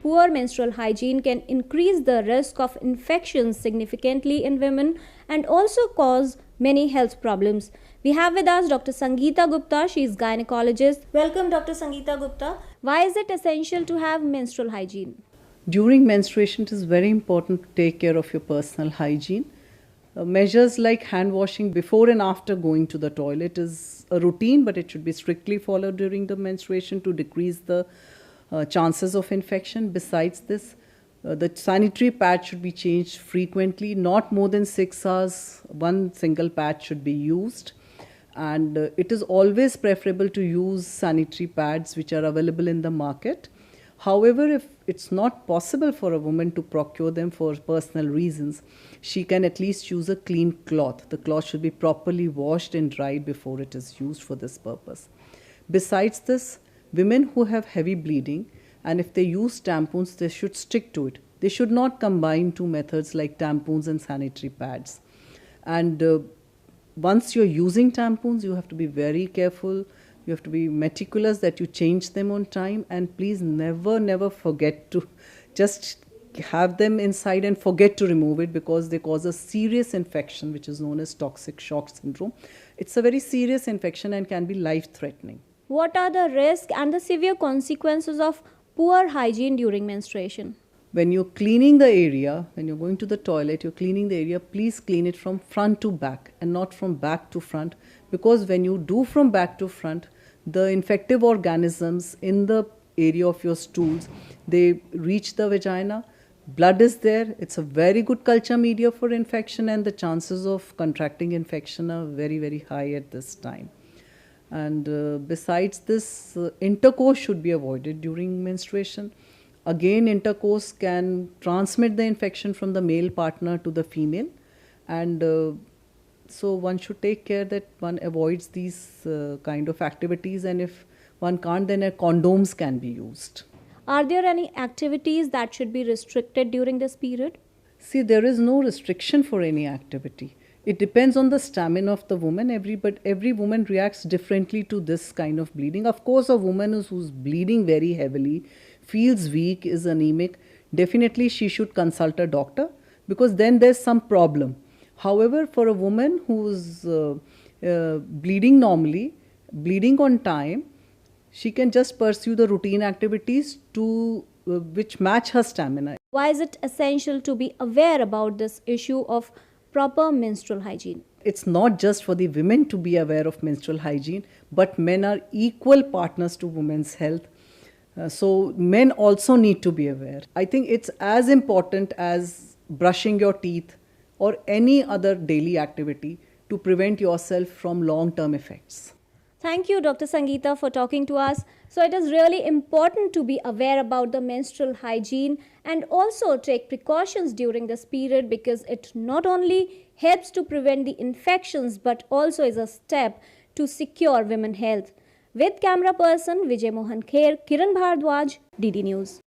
poor menstrual hygiene can increase the risk of infections significantly in women and also cause many health problems. We have with us Dr. Sangeeta Gupta. She is gynecologist. Welcome, Dr. Sangeeta Gupta. Why is it essential to have menstrual hygiene? During menstruation, it is very important to take care of your personal hygiene. Measures like hand washing before and after going to the toilet is a routine, but it should be strictly followed during the menstruation to decrease the chances of infection. Besides this, the sanitary pad should be changed frequently, not more than 6 hours. One single pad should be used. And it is always preferable to use sanitary pads which are available in the market. However, if it's not possible for a woman to procure them for personal reasons, she can at least use a clean cloth. The cloth should be properly washed and dried before it is used for this purpose. Besides this, women who have heavy bleeding, and if they use tampons, they should stick to it. They should not combine two methods like tampons and sanitary pads. And once you're using tampons, you have to be very careful. You have to be meticulous that you change them on time, and please never forget to just have them inside and forget to remove it, because they cause a serious infection which is known as toxic shock syndrome. It's a very serious infection and can be life-threatening. What are the risks and the severe consequences of poor hygiene during menstruation? When you're cleaning the area, when you're going to the toilet, you're cleaning the area, please clean it from front to back and not from back to front, because when you do from back to front, the infective organisms in the area of your stools, they reach the vagina, blood is there, it's a very good culture media for infection, and the chances of contracting infection are very high at this time. And besides this, intercourse should be avoided during menstruation. Again, intercourse can transmit the infection from the male partner to the female, and so one should take care that one avoids these kind of activities, and if one can't, then condoms can be used. Are there any activities that should be restricted during this period? See, there is no restriction for any activity. It depends on the stamina of the woman. Every woman reacts differently to this kind of bleeding. Of course, a woman who's bleeding very heavily, feels weak, is anemic, definitely she should consult a doctor, because then there's some problem. However, for a woman who's bleeding normally, bleeding on time, she can just pursue the routine activities to which match her stamina. Why is it essential to be aware about this issue of proper menstrual hygiene? It's not just for the women to be aware of menstrual hygiene, but men are equal partners to women's health. So men also need to be aware. I think it's as important as brushing your teeth or any other daily activity to prevent yourself from long-term effects. Thank you, Dr. Sangeeta, for talking to us. So it is really important to be aware about the menstrual hygiene and also take precautions during this period, because it not only helps to prevent the infections but also is a step to secure women's health. With camera person Vijay Mohan Kher, Kiran Bhardwaj, DD News.